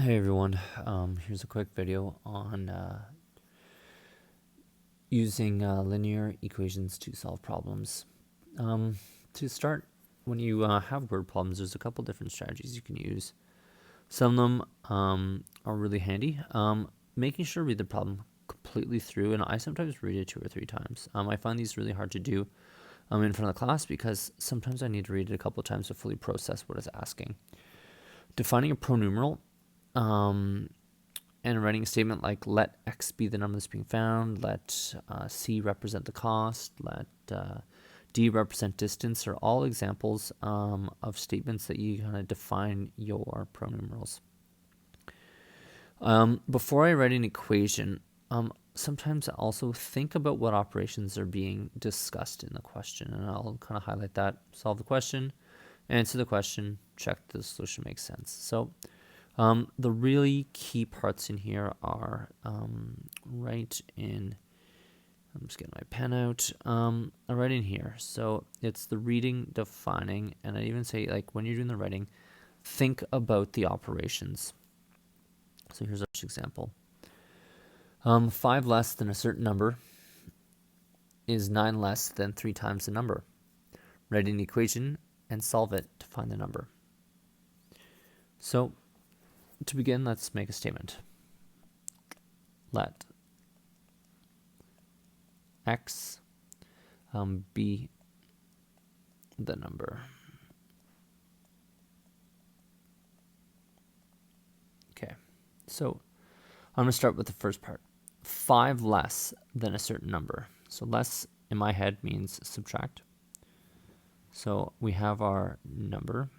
Hey everyone, here's a quick video on using linear equations to solve problems. To start, when you have word problems, there's a couple different strategies you can use. Some of them are really handy. Making sure to read the problem completely through, and I sometimes read it 2 or 3 times. I find these really hard to do in front of the class because sometimes I need to read it a couple of times to fully process what it's asking. Defining a pronumeral and writing a statement like let x be the number that's being found, let c represent the cost, let d represent distance are all examples of statements that you kind of define your pronumerals. Before I write an equation, sometimes I also think about what operations are being discussed in the question, and I'll kind of highlight that, solve the question, answer the question, check the solution makes sense. So the really key parts in here are right in, I'm just getting my pen out, right in here. So it's the reading, defining, and I even say, like, when you're doing the writing, think about the operations. So here's our example. 5 less than a certain number is 9 less than 3 times the number. Write an equation and solve it to find the number. So to begin, let's make a statement. Let x be the number. Okay, so I'm going to start with the first part. 5 less than a certain number. So less in my head means subtract. So we have our number,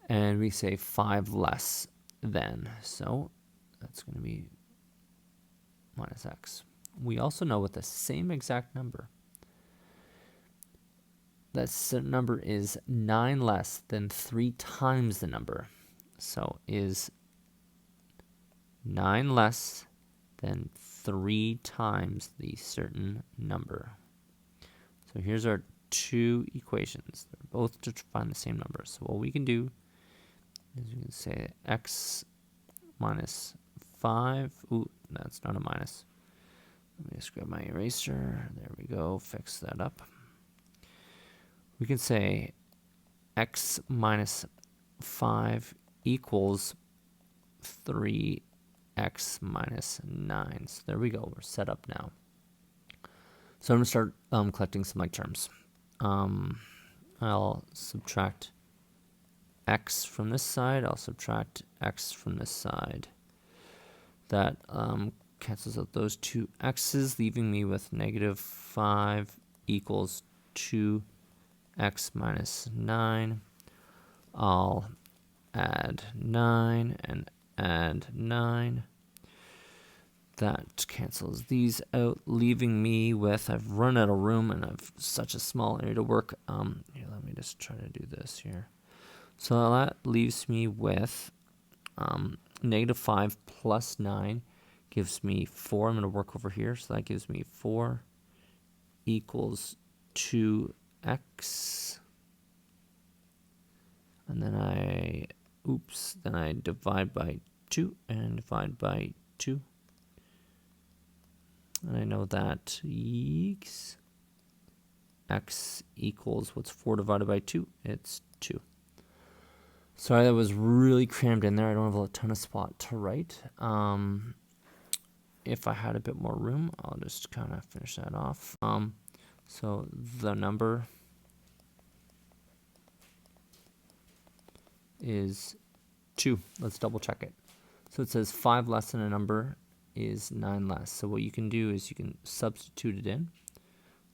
and we say 5 less than. So that's going to be minus x. We also know with the same exact number, that certain number is 9 less than 3 times the number. So is 9 less than 3 times the certain number. So here's our 2 equations. They're both to find the same number. So what we can do is we can say x minus 5. Ooh, that's not a minus. Let me just grab my eraser. There we go. Fix that up. We can say x minus 5 equals 3x minus 9. So there we go. We're set up now. So I'm going to start collecting some like terms. I'll subtract x from this side. I'll subtract x from this side. That cancels out those 2 x's, leaving me with negative 5 equals 2x minus 9. I'll add 9 and add 9. That cancels these out, leaving me with, I've run out of room and I've such a small area to work. Here, let me just try to do this here. So that leaves me with negative 5 plus 9 gives me 4. I'm going to work over here. So that gives me 4 equals 2x. And then I divide by 2 and divide by 2. And I know that x equals, what's 4 divided by 2? It's 2. Sorry, that was really crammed in there. I don't have a ton of spot to write. If I had a bit more room, I'll just kind of finish that off. So the number is 2. Let's double check it. So it says 5 less than a number is 9 less. So what you can do is you can substitute it in.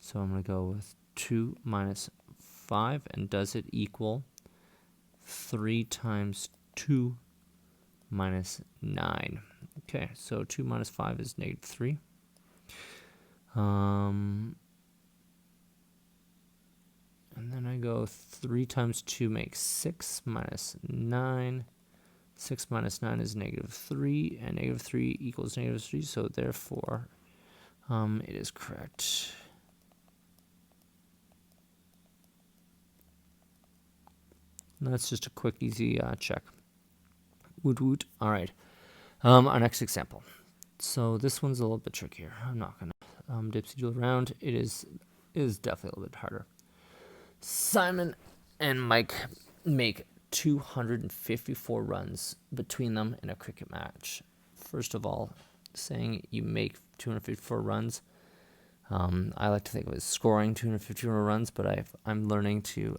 So I'm going to go with 2 minus 5, and does it equal 3 times 2 minus 9? Okay, so 2 minus 5 is negative 3. And then I go 3 times 2 makes 6 minus 9. 6 minus 9 is negative 3, and negative 3 equals negative 3, so therefore it is correct. And that's just a quick, easy check. Woot woot. All right. Our next example. So this one's a little bit trickier. I'm not gonna dipsy-do around. It is definitely a little bit harder. Simon and Mike make 254 runs between them in a cricket match. First of all, saying you make 254 runs, I like to think of it as scoring 254 runs, but I'm learning to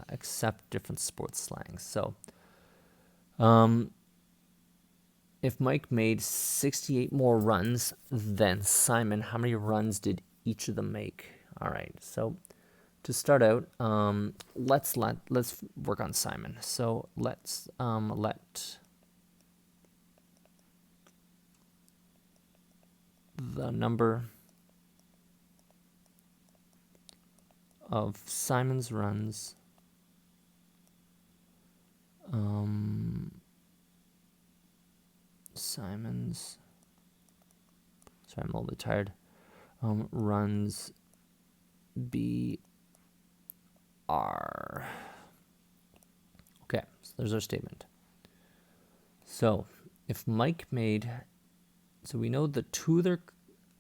accept different sports slangs. So, if Mike made 68 more runs than Simon, how many runs did each of them make? All right, so to start out, let's work on Simon. So let's let the number of Simon's runs sorry, I'm a little bit tired. Runs be R. Okay, so there's our statement. So if Mike made, so we know the two of their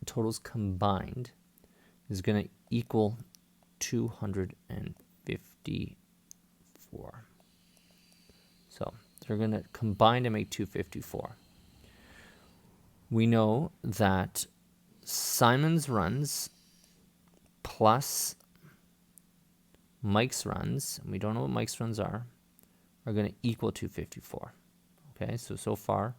totals combined is going to equal 254. So they're going to combine to make 254. We know that Simon's runs plus Mike's runs, and we don't know what Mike's runs are going to equal 254. Okay, so far,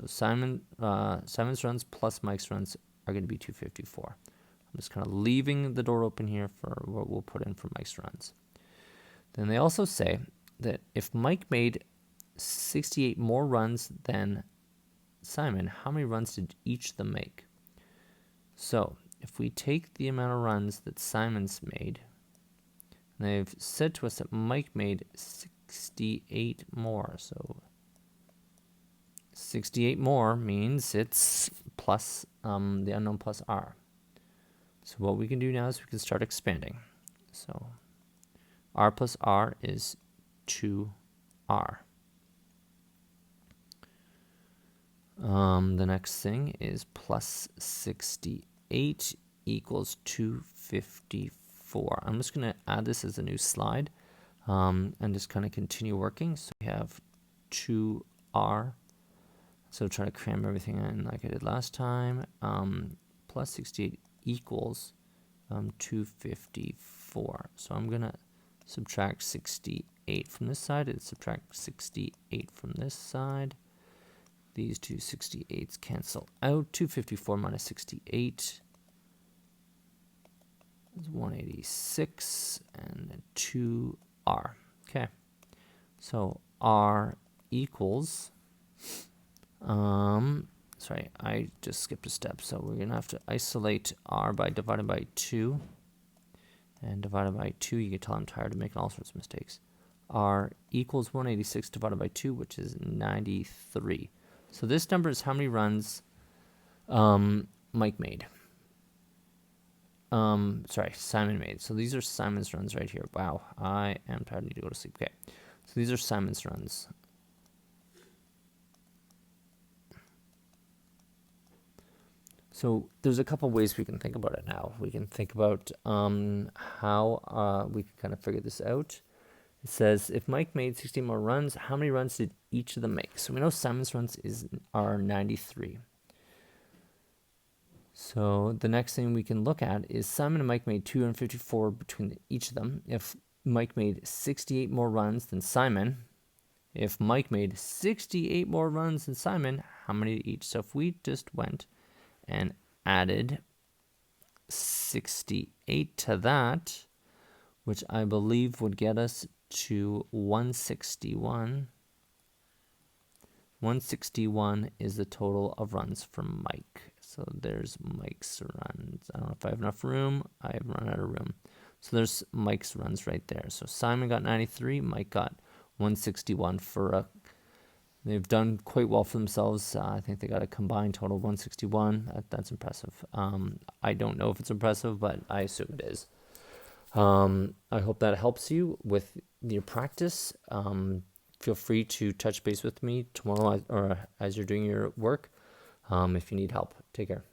Simon's runs plus Mike's runs are going to be 254. I'm just kind of leaving the door open here for what we'll put in for Mike's runs. Then they also say that if Mike made 68 more runs than Simon, how many runs did each of them make? So if we take the amount of runs that Simon's made, and they've said to us that Mike made 68 more. So 68 more means it's plus the unknown plus R. So what we can do now is we can start expanding. So R plus R is 2R. The next thing is plus 68 equals 254. I'm just going to add this as a new slide and just kind of continue working. So we have 2R. So try to cram everything in like I did last time. Plus 68 equals 254. So I'm going to subtract 68 from this side and subtract 68 from this side. These two 68s cancel out. 254 minus 68 is 186, and then 2R. Okay, so R equals, sorry, I just skipped a step. So we're going to have to isolate R by dividing by 2. And divided by 2, you can tell I'm tired of making all sorts of mistakes. R equals 186 divided by 2, which is 93. So this number is how many runs Mike made. Simon made. So these are Simon's runs right here. Wow, I am tired. I need to go to sleep. Okay, so these are Simon's runs. So there's a couple ways we can think about it now. We can think about how we can kind of figure this out. It says, if Mike made 60 more runs, how many runs did each of them make? So we know Simon's runs are 93. So the next thing we can look at is Simon and Mike made 254 between each of them. If Mike made 68 more runs than Simon, if Mike made 68 more runs than Simon, how many each? So if we just went and added 68 to that, which I believe would get us to 161. 161 is the total of runs from Mike. So there's Mike's runs. I don't know if I have enough room. I've run out of room. So there's Mike's runs right there. So Simon got 93. Mike got 161 they've done quite well for themselves. I think they got a combined total of 161. That's impressive. I don't know if it's impressive, but I assume it is. I hope that helps you with your practice. feel free to touch base with me tomorrow or as you're doing your work if you need help. Take care.